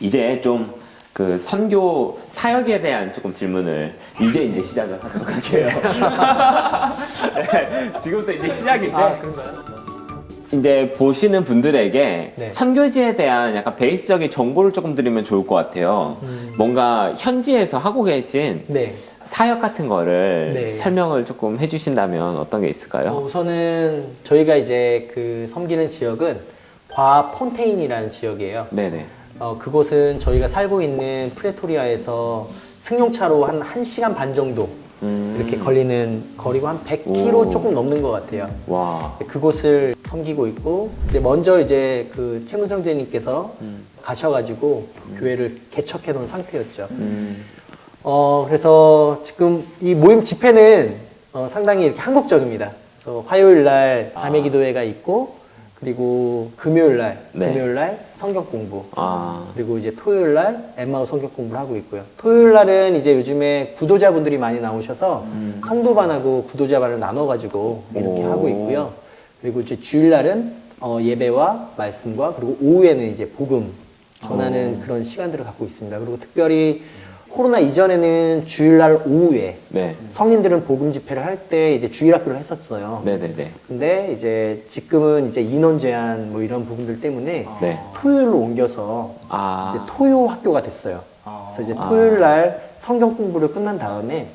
이제 좀 그 선교 사역에 대한 조금 질문을 이제 시작을 하도록 할게요. 네, 지금부터 이제 시작인데. 그런가요? 이제 보시는 분들에게 네. 선교지에 대한 약간 베이스적인 정보를 조금 드리면 좋을 것 같아요. 뭔가 현지에서 하고 계신 네. 사역 같은 거를 네. 설명을 조금 해주신다면 어떤 게 있을까요? 우선은 저희가 이제 그 섬기는 지역은 과 폰테인이라는 지역이에요. 네네. 그곳은 저희가 살고 있는 프레토리아에서 승용차로 한 1시간 반 정도 이렇게 걸리는 거리고 한 100km 오. 조금 넘는 것 같아요. 와. 그곳을 섬기고 있고 이제 먼저 이제 그 최문성재님께서 가셔가지고 교회를 개척해 놓은 상태였죠. 그래서 지금 이 모임 집회는 상당히 이렇게 한국적입니다. 그래서 화요일 날 자매 기도회가 있고 그리고 금요일 날 성경 공부 그리고 이제 토요일 날 엠마오 성경 공부를 하고 있고요. 토요일 날은 이제 요즘에 구도자분들이 많이 나오셔서 성도반하고 구도자반을 나눠가지고 이렇게 하고 있고요. 그리고 이제 주일 날은 예배와 말씀과 그리고 오후에는 이제 복음 전하는 그런 시간들을 갖고 있습니다. 그리고 특별히 코로나 이전에는 주일날 오후에 네. 성인들은 복음 집회를 할 때 이제 주일학교를 했었어요. 네네네. 근데 이제 지금은 이제 인원 제한 뭐 이런 부분들 때문에 네. 토요일로 옮겨서 아. 이제 토요 학교가 됐어요. 그래서 이제 토요일 날 성경 공부를 끝난 다음에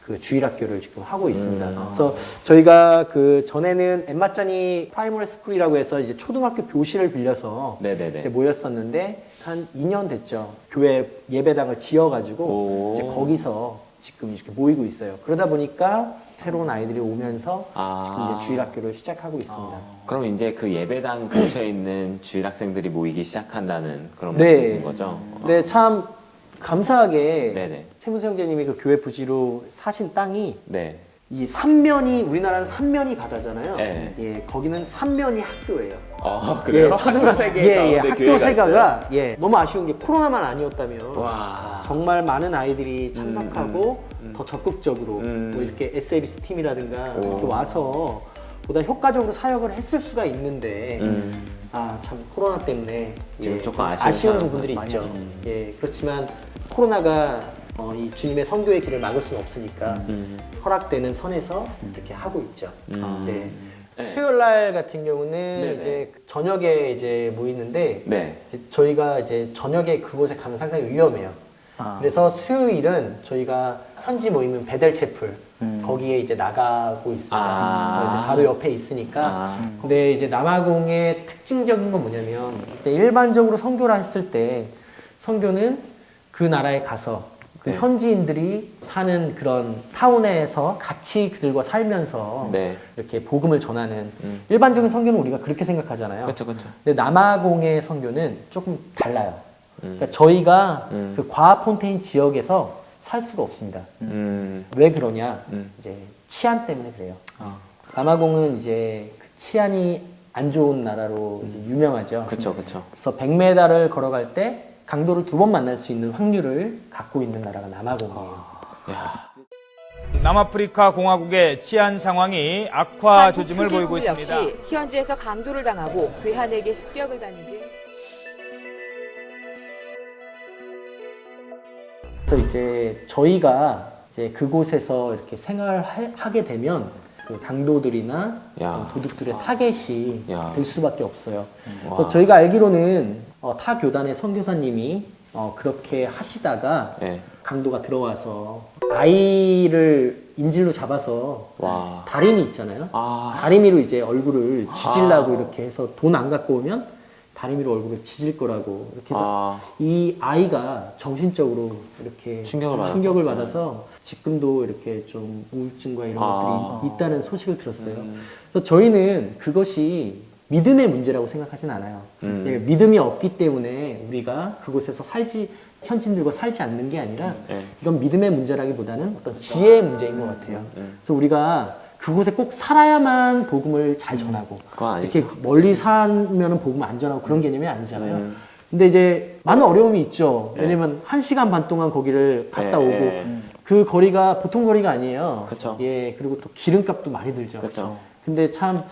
그 주일학교를 지금 하고 있습니다. 그래서 저희가 그 전에는 엠마짜니 프라이머리 스쿨이라고 해서 이제 초등학교 교실을 빌려서 네네네. 이제 모였었는데 한 2년 됐죠. 교회 예배당을 지어가지고 오. 이제 거기서 지금 이렇게 모이고 있어요. 그러다 보니까 새로운 아이들이 오면서 지금 이제 주일학교를 시작하고 있습니다. 그럼 이제 그 예배당 근처에 있는 주일 학생들이 모이기 시작한다는 그런 네. 말씀이신 거죠? 네, 참 감사하게 네네. 최문수 형제님이 그 교회 부지로 사신 땅이 네. 이 삼면이 우리나라는 삼면이 바다잖아요. 네. 예, 거기는 삼면이 학교예요. 그래요? 예, 학교 세계 예, 가운데 학교 교회가 세가가 예, 너무 아쉬운 게 코로나만 아니었다면 와. 정말 많은 아이들이 참석하고 더 적극적으로 뭐 이렇게 SABC 팀이라든가 오. 이렇게 와서 보다 효과적으로 사역을 했을 수가 있는데 참 코로나 때문에 지금 조금 아쉬운 사람 부분들이 많이 있죠. 예, 그렇지만 코로나가 이 주님의 선교의 길을 막을 수는 없으니까 허락되는 선에서 이렇게 하고 있죠. 네. 네. 수요일 날 같은 경우는 네네. 이제 저녁에 이제 모이는데 네. 이제 저희가 이제 저녁에 그곳에 가면 상당히 위험해요. 그래서 수요일은 저희가 현지 모임은 베델체플 거기에 이제 나가고 있습니다. 그래서 이제 바로 옆에 있으니까. 근데 이제 남아공의 특징적인 건 뭐냐면 일반적으로 선교라 했을 때 선교는 그 나라에 가서 그 네. 현지인들이 사는 그런 타운에서 같이 그들과 살면서 네. 이렇게 복음을 전하는 일반적인 선교는 우리가 그렇게 생각하잖아요. 그렇죠, 그렇죠. 근데 남아공의 선교는 조금 달라요. 그러니까 저희가 그 과fon테인 지역에서 살 수가 없습니다. 왜 그러냐? 이제 치안 때문에 그래요. 남아공은 이제 그 치안이 안 좋은 나라로 이제 유명하죠. 그렇죠, 그렇죠. 그래서 100m를 걸어갈 때 강도를 2번 만날 수 있는 확률을 갖고 있는 나라가 남아공이에요. 야. 남아프리카 공화국의 치안 상황이 악화 조짐을 보이고 있습니다. 역시 현지에서 강도를 당하고 괴한에게 습격을 받는 등 그래서 이제 저희가 이제 그곳에서 이렇게 생활하게 되면 그 강도들이나 야. 도둑들의 타겟이 야. 될 수밖에 없어요. 와. 그래서 저희가 알기로는 타 교단의 선교사님이 그렇게 하시다가 네. 강도가 들어와서 아이를 인질로 잡아서 와. 다리미 있잖아요. 아. 다리미로 이제 얼굴을 지지려고 이렇게 해서 돈 안 갖고 오면 다리미로 얼굴을 지질 거라고 이렇게 해서 이 아이가 정신적으로 이렇게 충격을 받아서 지금도 이렇게 좀 우울증과 이런 것들이 있다는 소식을 들었어요. 그래서 저희는 그것이 믿음의 문제라고 생각하진 않아요. 예, 믿음이 없기 때문에 우리가 그곳에서 현지인들과 살지 않는 게 아니라 이건 믿음의 문제라기보다는 어떤 지혜의 문제인 것 같아요. 그래서 우리가 그곳에 꼭 살아야만 복음을 잘 전하고 그건 아니죠. 이렇게 멀리 살면은 복음 안 전하고 그런 개념이 아니잖아요. 근데 이제 많은 어려움이 있죠. 왜냐면 1시간 반 동안 거기를 갔다 오고 그 거리가 보통 거리가 아니에요. 그쵸. 예, 그리고 또 기름값도 많이 들죠. 그쵸. 근데 참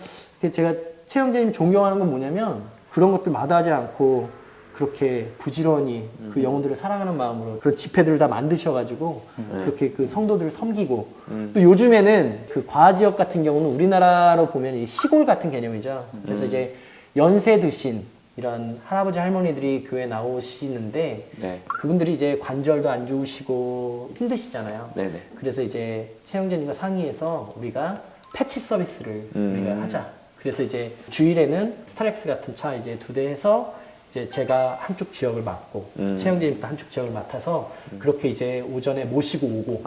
제가 최 형제님 존경하는 건 뭐냐면 그런 것들 마다하지 않고 그렇게 부지런히 그 영혼들을 사랑하는 마음으로 그런 집회들을 다 만드셔가지고 그렇게 그 성도들을 섬기고 또 요즘에는 그 과지역 같은 경우는 우리나라로 보면 이 시골 같은 개념이죠. 그래서 이제 연세 드신 이런 할아버지 할머니들이 교회 나오시는데 네. 그분들이 이제 관절도 안 좋으시고 힘드시잖아요. 네네. 그래서 이제 최영재님과 상의해서 우리가 패치 서비스를 우리가 하자. 그래서 이제 주일에는 스타렉스 같은 차 이제 2대 해서 이제 제가 한쪽 지역을 맡고 최영재님도 한쪽 지역을 맡아서 그렇게 이제 오전에 모시고 오고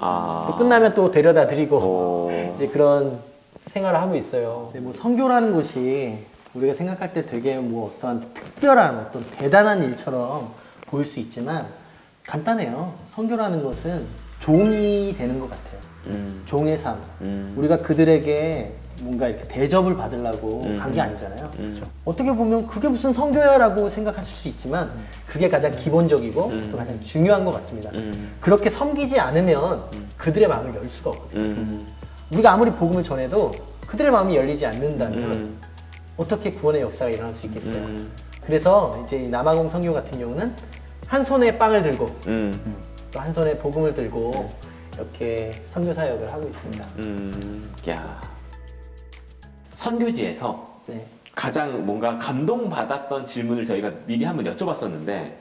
또 끝나면 또 데려다 드리고 이제 그런 생활을 하고 있어요. 근데 뭐 선교라는 곳이 우리가 생각할 때 되게 뭐 어떤 특별한 어떤 대단한 일처럼 보일 수 있지만 간단해요. 선교라는 것은 종이 되는 것 같아요. 종의 삶. 우리가 그들에게 뭔가 이렇게 대접을 받으려고 간 게 아니잖아요. 그렇죠? 어떻게 보면 그게 무슨 선교야라고 생각하실 수 있지만 그게 가장 기본적이고 또 가장 중요한 것 같습니다. 그렇게 섬기지 않으면 그들의 마음을 열 수가 없거든요. 우리가 아무리 복음을 전해도 그들의 마음이 열리지 않는다면 어떻게 구원의 역사가 일어날 수 있겠어요? 그래서 이제 이 남아공 선교 같은 경우는 한 손에 빵을 들고 또 한 손에 복음을 들고 이렇게 선교 사역을 하고 있습니다. 야. 선교지에서 네. 가장 뭔가 감동받았던 질문을 저희가 미리 한번 여쭤봤었는데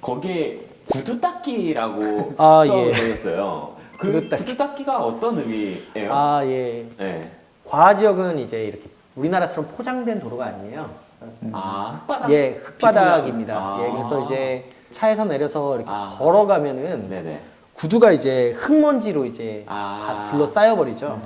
거기에 구두 닦기라고 예. 써있어요. 그 구두 닦기. 구두 닦기가 어떤 의미예요? 예. 네. 과지역은 이제 이렇게 우리나라처럼 포장된 도로가 아니에요. 흙바닥? 예, 흙바닥입니다. 아. 예, 그래서 이제 차에서 내려서 이렇게 아. 걸어가면은 네네. 구두가 이제 흙먼지로 이제 다 둘러싸여 버리죠.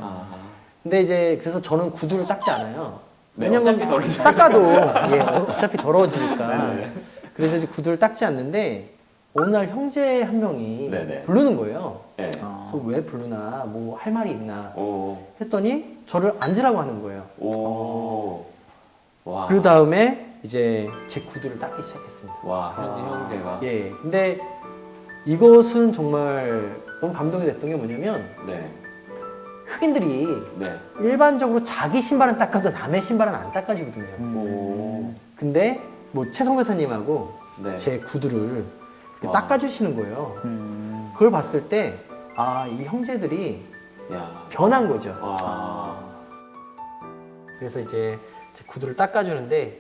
근데 이제 그래서 저는 구두를 닦지 않아요. 네, 왜냐면 어차피 더러워지니까. 닦아도 예, 어차피 더러워지니까. 네네. 그래서 이제 구두를 닦지 않는데 어느 날 형제 한 명이 네네. 부르는 거예요. 네. 그래서 왜 부르나, 뭐 할 말이 있나 오. 했더니 저를 앉으라고 하는 거예요. 오. 와. 그 다음에 이제 제 구두를 닦기 시작했습니다. 와, 현지 형제가. 예. 근데 이것은 정말 너무 감동이 됐던 게 뭐냐면 네. 흑인들이 네. 일반적으로 자기 신발은 닦아도 남의 신발은 안 닦아주거든요. 오. 근데 뭐 최성 교사님하고 네. 제 구두를 와. 닦아주시는 거예요. 그걸 봤을 때 이 형제들이 야. 변한 거죠. 와. 그래서 이제 제 구두를 닦아주는데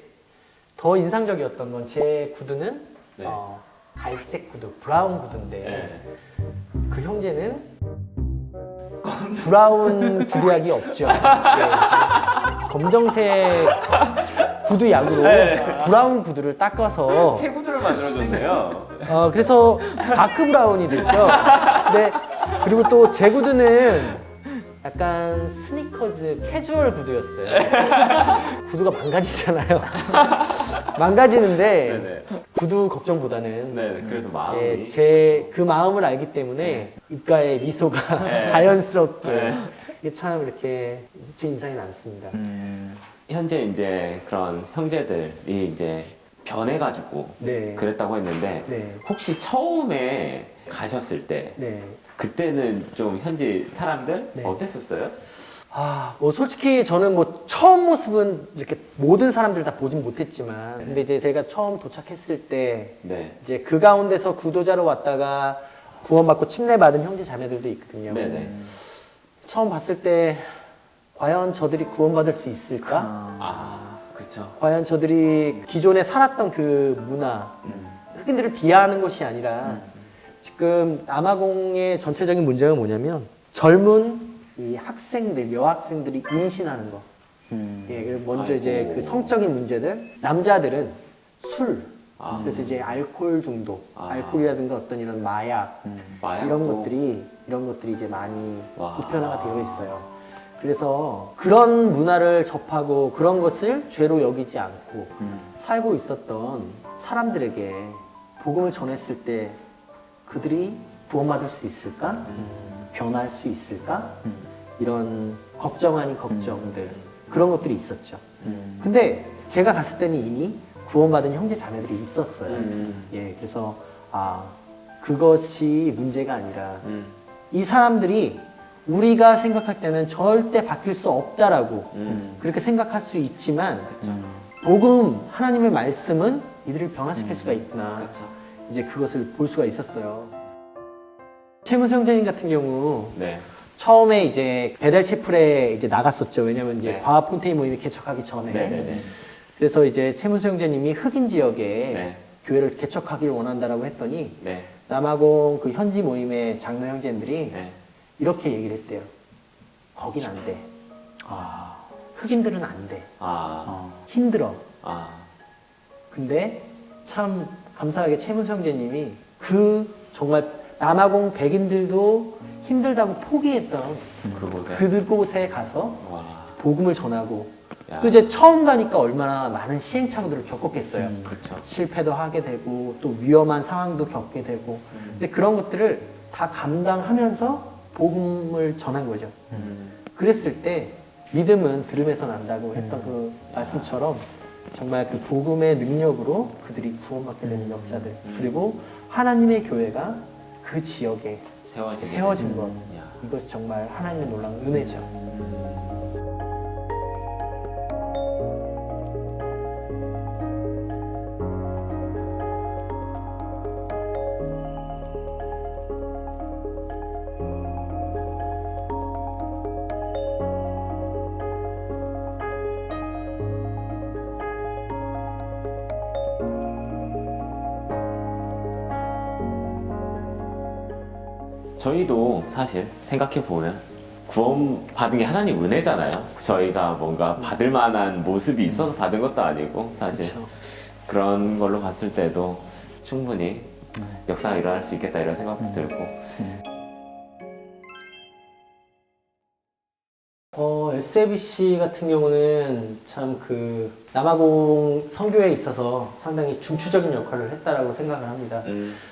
더 인상적이었던 건 제 구두는 네. 갈색 구두, 브라운 구두인데 네. 그 형제는 브라운 구두약이 없죠. 네, 검정색 구두 약으로 브라운 구두를 닦아서 새 구두를 만들어줬네요. 그래서 다크 브라운이 됐죠. 네, 그리고 또 제 구두는 약간 스니커즈 캐주얼 구두였어요. 구두가 망가지잖아요. 망가지는데 네네. 구두 걱정보다는 네, 그래도 마음이. 제 그 마음을 알기 때문에 입가에 미소가 네. 자연스럽게 네. 이게 참 이렇게 제 인상이 남습니다. 현재 이제 그런 형제들이 이제 변해가지고 네. 그랬다고 했는데 네. 혹시 처음에 가셨을 때 네. 그때는 좀 현지 사람들 네. 어땠었어요? 뭐 솔직히 저는 뭐 처음 모습은 이렇게 모든 사람들 다 보진 못했지만 근데 이제 제가 처음 도착했을 때 네. 이제 그 가운데서 구도자로 왔다가 구원받고 침례받은 형제 자매들도 있거든요. 네네. 처음 봤을 때 과연 저들이 구원받을 수 있을까? 그쵸. 과연 저들이 기존에 살았던 그 문화, 흑인들을 비하하는 것이 아니라 지금 남아공의 전체적인 문제가 뭐냐면 젊은 이 학생들, 여학생들이 임신하는 거. 예, 그리고 먼저 이제 아이고. 그 성적인 문제들, 남자들은 술, 그래서 이제 알코올 중독, 알코올이라든가 어떤 이런 마약, 이런 것들이 이제 많이 와. 보편화가 되어 있어요. 그래서 그런 문화를 접하고 그런 것을 죄로 여기지 않고 살고 있었던 사람들에게 복음을 전했을 때 그들이 구원받을 수 있을까? 변할 수 있을까? 이런 걱정 아닌 걱정들 그런 것들이 있었죠. 근데 제가 갔을 때는 이미 구원받은 형제 자매들이 있었어요. 예, 그래서 그것이 문제가 아니라 이 사람들이 우리가 생각할 때는 절대 바뀔 수 없다라고 그렇게 생각할 수 있지만 복음, 하나님의 말씀은 이들을 변화시킬 수가 있구나. 그렇죠. 이제 그것을 볼 수가 있었어요. 최문수 형제님 같은 경우 네. 처음에 이제 배달 채플에 이제 나갔었죠. 왜냐면 이제 네. 과학 폰테인 모임이 개척하기 전에. 네네네. 그래서 이제 최문수 형제님이 흑인 지역에 네. 교회를 개척하기를 원한다라고 했더니 네. 남아공 그 현지 모임의 장로 형제들이 네. 이렇게 얘기를 했대요. 거긴 안 돼. 흑인들은 안 돼. 힘들어. 근데 참 감사하게 최문수 형제님이 그 정말 남아공 백인들도 힘들다고 포기했던 그곳에. 그곳에 가서 와. 복음을 전하고 야. 또 이제 처음 가니까 얼마나 많은 시행착오들을 겪었겠어요. 그렇죠. 실패도 하게 되고 또 위험한 상황도 겪게 되고 근데 그런 것들을 다 감당하면서 복음을 전한 거죠. 그랬을 때 믿음은 들음에서 난다고 했던 그 말씀처럼 정말 그 복음의 능력으로 그들이 구원받게 되는 역사들 그리고 하나님의 교회가 그 지역에 세워진 것 야. 이것이 정말 하나님의 놀라운 은혜죠. 저희도 사실 생각해보면 구원 받은 게 하나님 은혜잖아요. 저희가 뭔가 받을 만한 모습이 있어서 받은 것도 아니고 사실 그렇죠. 그런 걸로 봤을 때도 충분히 역사가 일어날 수 있겠다 이런 생각도 들고 SABC 같은 경우는 참 그 남아공 선교에 있어서 상당히 중추적인 역할을 했다라고 생각을 합니다.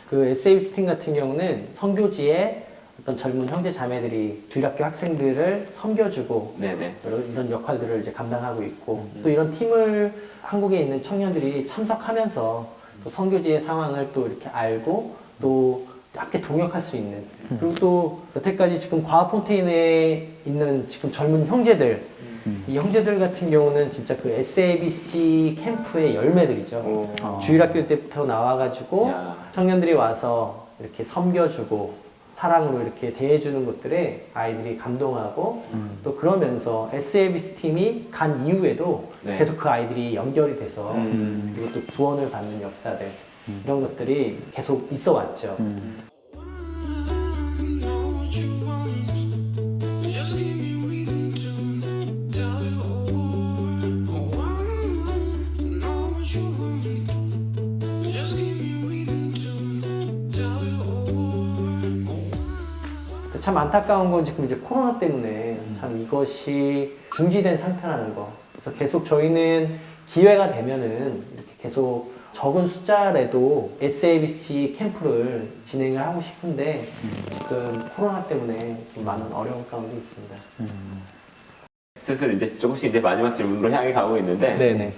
그 SABC 팀 같은 경우는 선교지에 어떤 젊은 형제 자매들이 주일학교 학생들을 섬겨주고 네네. 이런 역할들을 이제 감당하고 있고 또 이런 팀을 한국에 있는 청년들이 참석하면서 또 선교지의 상황을 또 이렇게 알고 또 함께 동역할 수 있는 그리고 또 여태까지 지금 과학 폰테인에 있는 지금 젊은 형제들 이 형제들 같은 경우는 진짜 그 SABC 캠프의 열매들이죠. 주일학교 때부터 나와가지고 야. 청년들이 와서 이렇게 섬겨주고 사랑으로 이렇게 대해주는 것들에 아이들이 감동하고 또 그러면서 SABC 팀이 간 이후에도 네. 계속 그 아이들이 연결이 돼서 그리고 또 구원을 받는 역사들 이런 것들이 계속 있어 왔죠. Just give me reason to tell you oh, I know what you want. Just give me reason to tell you oh. 참 안타까운 건 지금 이제 코로나 때문에 참 이것이 중지된 상태라는 거. 그래서 계속 저희는 기회가 되면은 이렇게 계속 적은 숫자라도 SABC 캠프를 진행을 하고 싶은데 지금 코로나 때문에 좀 많은 어려움 가운데 있습니다. 슬슬 이제 조금씩 이제 마지막 질문으로 향해 가고 있는데 네네.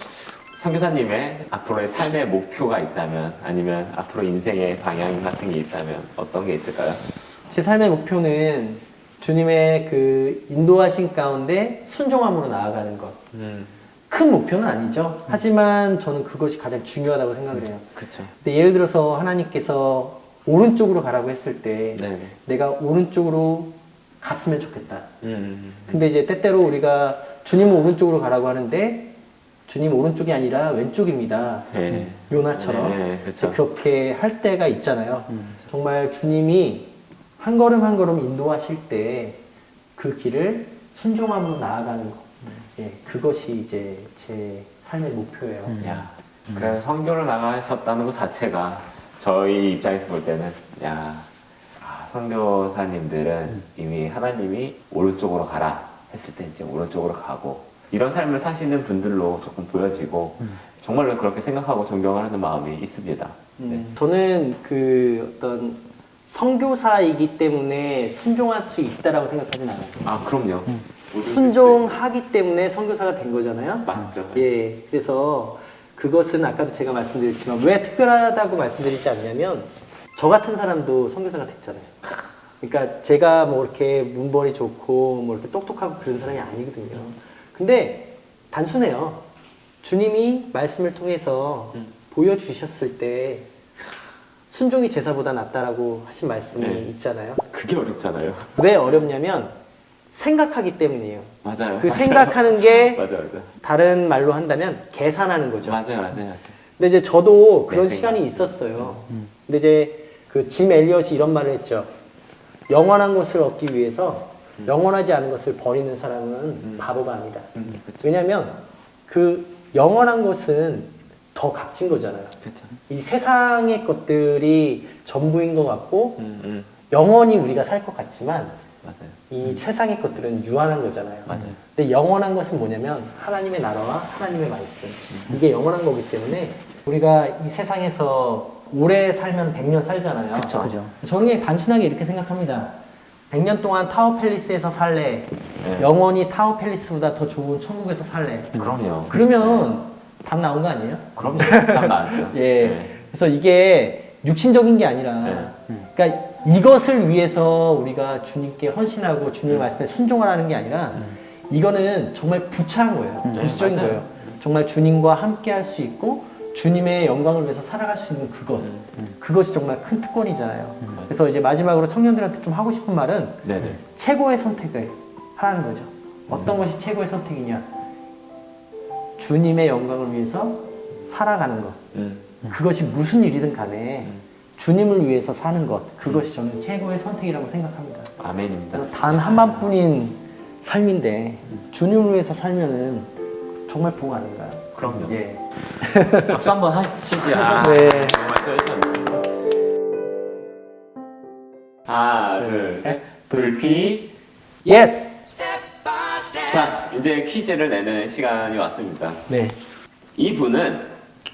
선교사님의 앞으로의 삶의 목표가 있다면 아니면 앞으로 인생의 방향 같은 게 있다면 어떤 게 있을까요? 제 삶의 목표는 주님의 그 인도하신 가운데 순종함으로 나아가는 것. 큰 목표는 아니죠. 하지만 저는 그것이 가장 중요하다고 생각을 해요. 그렇죠. 근데 예를 들어서 하나님께서 오른쪽으로 가라고 했을 때 네네. 내가 오른쪽으로 갔으면 좋겠다. 근데 이제 때때로 우리가 주님은 오른쪽으로 가라고 하는데 주님 오른쪽이 아니라 왼쪽입니다. 네. 요나처럼 네, 그쵸. 그렇게 할 때가 있잖아요. 정말 주님이 한 걸음 한 걸음 인도하실 때 그 길을 순종함으로 나아가는 것. 예, 그것이 이제 제 삶의 목표예요. 야, 그래서 선교를 나가셨다는 것 자체가 저희 입장에서 볼 때는 선교사님들은 이미 하나님이 오른쪽으로 가라 했을 때 이제 오른쪽으로 가고 이런 삶을 사시는 분들로 조금 보여지고 정말로 그렇게 생각하고 존경을 하는 마음이 있습니다. 네. 저는 그 어떤 선교사이기 때문에 순종할 수 있다라고 생각하진 않아요. 아, 그럼요. 순종하기 때문에 선교사가 된 거잖아요. 맞죠. 예, 그래서 그것은 아까도 제가 말씀드렸지만 왜 특별하다고 말씀드리지 않냐면 저 같은 사람도 선교사가 됐잖아요. 그러니까 제가 뭐 이렇게 문벌이 좋고 뭐 이렇게 똑똑하고 그런 사람이 아니거든요. 근데 단순해요. 주님이 말씀을 통해서 보여주셨을 때 순종이 제사보다 낫다라고 하신 말씀이 네. 있잖아요. 그게 어렵잖아요. 왜 어렵냐면 생각하기 때문이에요. 맞아요. 그 맞아요. 생각하는 게 맞아요. 다른 말로 한다면 계산하는 거죠. 맞아요. 근데 이제 저도 그런 네, 시간이 있었어요. 근데 이제 그 짐 엘리엇이 이런 말을 했죠. 영원한 것을 얻기 위해서 영원하지 않은 것을 버리는 사람은 바보가 아니다. 그렇죠. 왜냐하면 그 영원한 것은 더 값진 거잖아요. 그렇죠. 이 세상의 것들이 전부인 것 같고 영원히 우리가 살 것 같지만 맞아요. 이 세상의 것들은 유한한 거잖아요. 맞아요. 근데 영원한 것은 뭐냐면 하나님의 나라와 하나님의 말씀. 이게 영원한 거기 때문에 우리가 이 세상에서 오래 살면 100년 살잖아요. 그쵸. 저는 그냥 단순하게 이렇게 생각합니다. 100년 동안 타워 팰리스에서 살래. 네. 영원히 타워 팰리스보다 더 좋은 천국에서 살래. 그럼요. 그러면 답 나온 거 아니에요? 그럼요. 딱 나왔죠. 예. 네. 그래서 이게 육신적인 게 아니라, 네. 그러니까 이것을 위해서 우리가 주님께 헌신하고 주님의 말씀에 순종을 하는 게 아니라, 이거는 정말 부차한 거예요. 부수적인 맞아요. 거예요. 정말 주님과 함께 할 수 있고, 주님의 영광을 위해서 살아갈 수 있는 그것. 그것이 정말 큰 특권이잖아요. 그래서 이제 마지막으로 청년들한테 좀 하고 싶은 말은, 네네. 최고의 선택을 하라는 거죠. 어떤 것이 최고의 선택이냐? 주님의 영광을 위해서 살아가는 것. 그것이 무슨 일이든 간에 주님을 위해서 사는 것. 그것이 저는 최고의 선택이라고 생각합니다. 아멘입니다. 단 한 번뿐인 삶인데 주님을 위해서 살면은 정말 복 아닌가요? 그럼요. 예. 박수 한번 하시지. 아, 네. 정말 수고하셨네요. 하나, 둘, 셋. 불퀴즈. 예스. 자, 이제 퀴즈를 내는 시간이 왔습니다. 네. 이 분은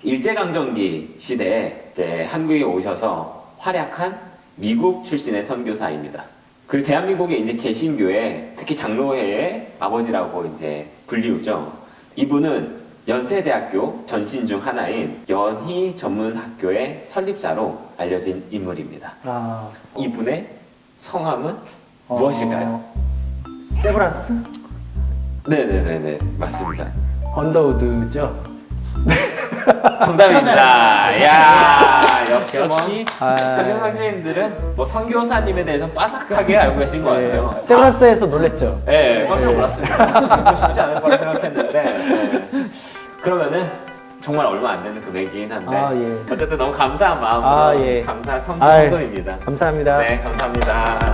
일제강점기 시대에 이제 한국에 오셔서 활약한 미국 출신의 선교사입니다. 그리고 대한민국에 이제 개신교회, 특히 장로회의 아버지라고 이제 불리우죠. 이분은 연세대학교 전신 중 하나인 연희 전문학교의 설립자로 알려진 인물입니다. 아, 이분의 성함은 무엇일까요? 세브란스? 네네네네, 맞습니다. 언더우드죠? 정답입니다. 야, 역시 뭐 아. 성경 선생님들은 뭐 선교사님에 대해서 빠삭하게 알고 계신 것 같아요. 네. 세브란스에서 놀랬죠? 네, 깜짝 놀랐습니다. 쉽지 않을 거라 생각했는데. 네. 그러면은 정말 얼마 안 되는 금액이긴 한데. 아, 예. 어쨌든 너무 감사한 마음으로 아, 예. 감사 아이, 선물입니다. 감사합니다. 네, 감사합니다.